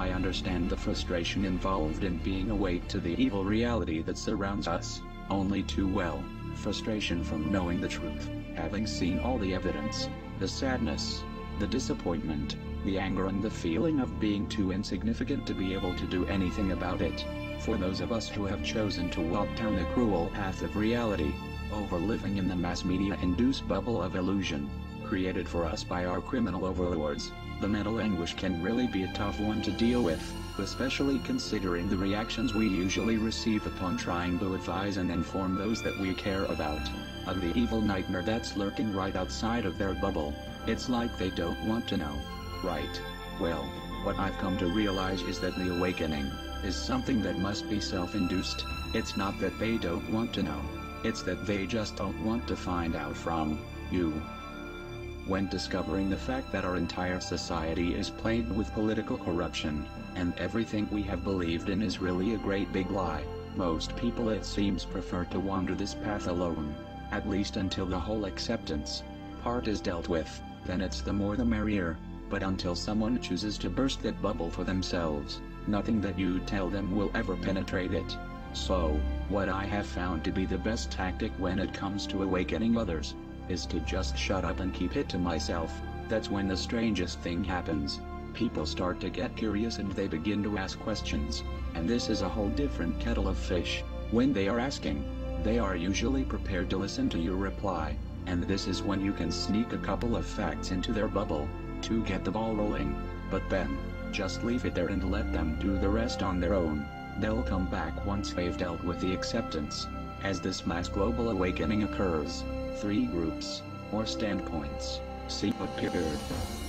I understand the frustration involved in being awake to the evil reality that surrounds us, only too well. Frustration from knowing the truth, having seen all the evidence, the sadness, the disappointment, the anger and the feeling of being too insignificant to be able to do anything about it. For those of us who have chosen to walk down the cruel path of reality, over living in the mass media-induced bubble of illusion, created for us by our criminal overlords, the mental anguish can really be a tough one to deal with, especially considering the reactions we usually receive upon trying to advise and inform those that we care about, of the evil nightmare that's lurking right outside of their bubble. It's like they don't want to know. Right. Well, what I've come to realize is that the awakening is something that must be self-induced. It's not that they don't want to know. It's that they just don't want to find out from you. When discovering the fact that our entire society is plagued with political corruption, and everything we have believed in is really a great big lie, most people it seems prefer to wander this path alone. At least until the whole acceptance part is dealt with, then it's the more the merrier. But until someone chooses to burst that bubble for themselves, nothing that you tell them will ever penetrate it. So, what I have found to be the best tactic when it comes to awakening others, is to just shut up and keep it to myself. That's when the strangest thing happens. People start to get curious and they begin to ask questions, and this is a whole different kettle of fish. When they are asking, they are usually prepared to listen to your reply, and this is when you can sneak a couple of facts into their bubble, to get the ball rolling. But then, just leave it there and let them do the rest on their own. They'll come back once they've dealt with the acceptance. As this mass global awakening occurs, 3 groups, or standpoints, see appeared,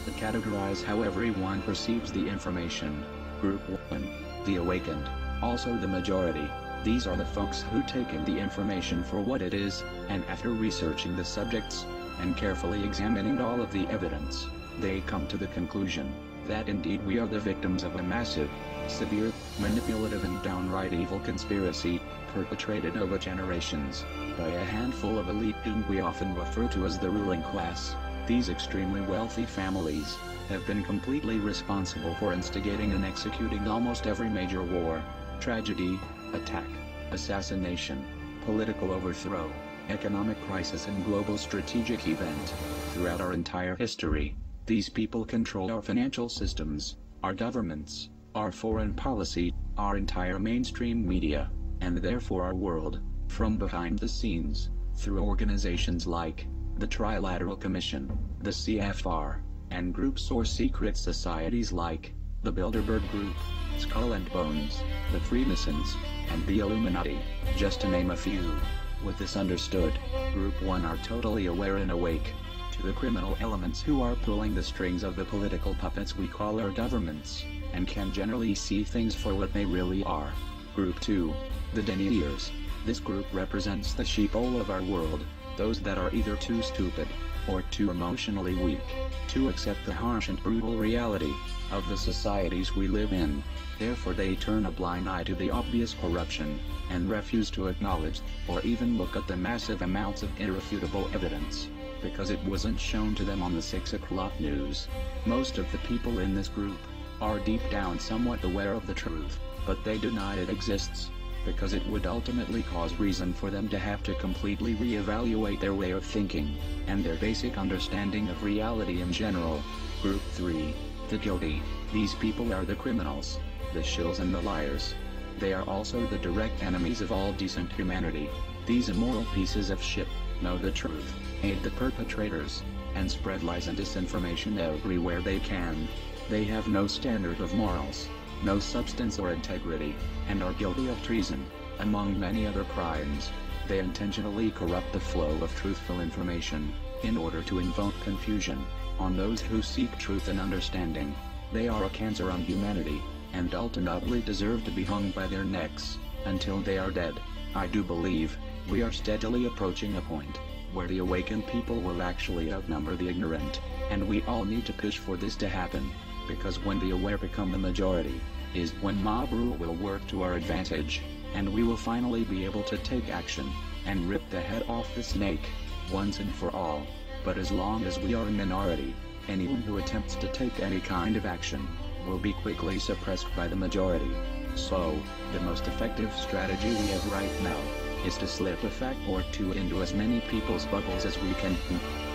that categorize how everyone perceives the information. Group 1, the awakened, also the majority. These are the folks who take in the information for what it is, and after researching the subjects, and carefully examining all of the evidence, they come to the conclusion that indeed we are the victims of a massive, severe, manipulative and downright evil conspiracy, perpetrated over generations, by a handful of elite whom we often refer to as the ruling class. These extremely wealthy families have been completely responsible for instigating and executing almost every major war, tragedy, attack, assassination, political overthrow, economic crisis and global strategic event. Throughout our entire history, these people control our financial systems, our governments, our foreign policy, our entire mainstream media, and therefore our world, from behind the scenes, through organizations like the Trilateral Commission, the CFR, and groups or secret societies like the Bilderberg Group, Skull and Bones, the Freemasons, and the Illuminati, just to name a few. With this understood, Group 1 are totally aware and awake to the criminal elements who are pulling the strings of the political puppets we call our governments, and can generally see things for what they really are. Group 2, the deniers. This group represents the sheeple of our world, those that are either too stupid, or too emotionally weak, to accept the harsh and brutal reality of the societies we live in. Therefore they turn a blind eye to the obvious corruption, and refuse to acknowledge, or even look at the massive amounts of irrefutable evidence, because it wasn't shown to them on the 6 o'clock news. Most of the people in this group are deep down somewhat aware of the truth, but they deny it exists, because it would ultimately cause reason for them to have to completely reevaluate their way of thinking, and their basic understanding of reality in general. Group 3, the guilty. These people are the criminals, the shills and the liars. They are also the direct enemies of all decent humanity. These immoral pieces of shit know the truth, aid the perpetrators, and spread lies and disinformation everywhere they can. They have no standard of morals, no substance or integrity, and are guilty of treason, among many other crimes. They intentionally corrupt the flow of truthful information, in order to invoke confusion on those who seek truth and understanding. They are a cancer on humanity, and ultimately deserve to be hung by their necks, until they are dead. I do believe we are steadily approaching a point where the awakened people will actually outnumber the ignorant, and we all need to push for this to happen, because when the aware become the majority, is when mob rule will work to our advantage, and we will finally be able to take action, and rip the head off the snake, once and for all. But as long as we are a minority, anyone who attempts to take any kind of action, will be quickly suppressed by the majority. So, the most effective strategy we have right now is to slip a fact or two into as many people's bubbles as we can,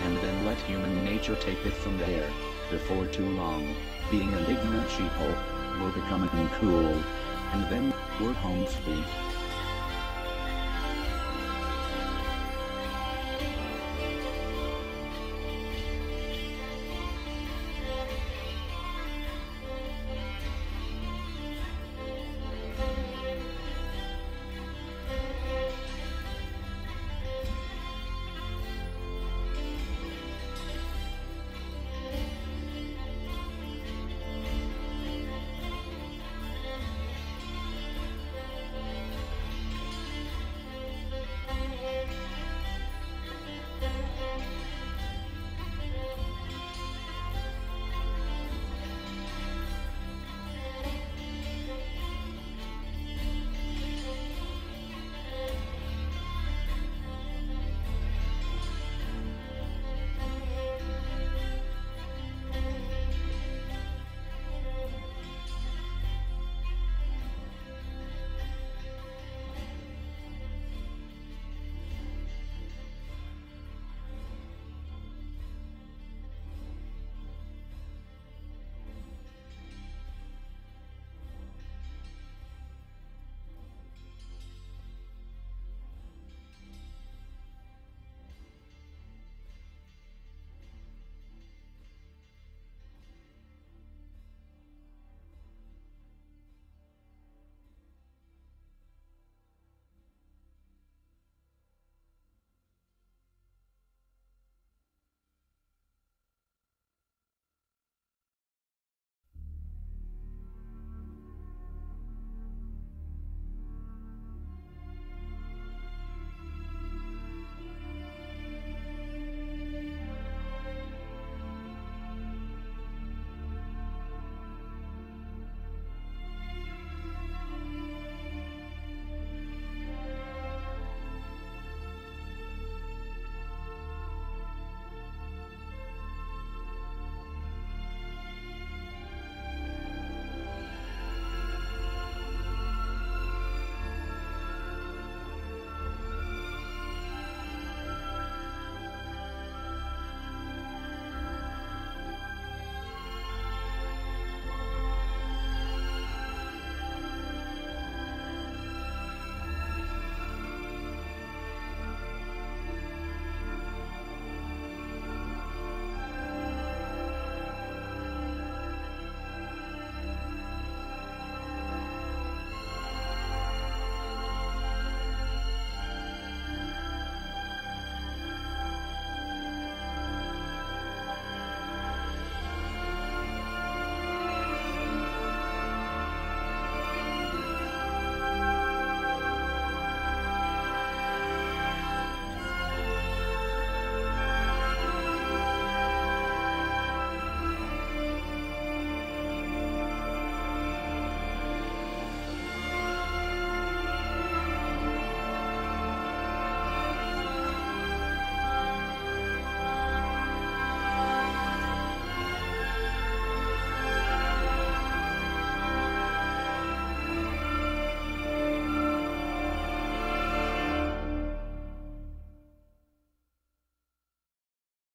and then let human nature take it from there. Before too long, being an ignorant sheeple will become uncool, and then we're home free.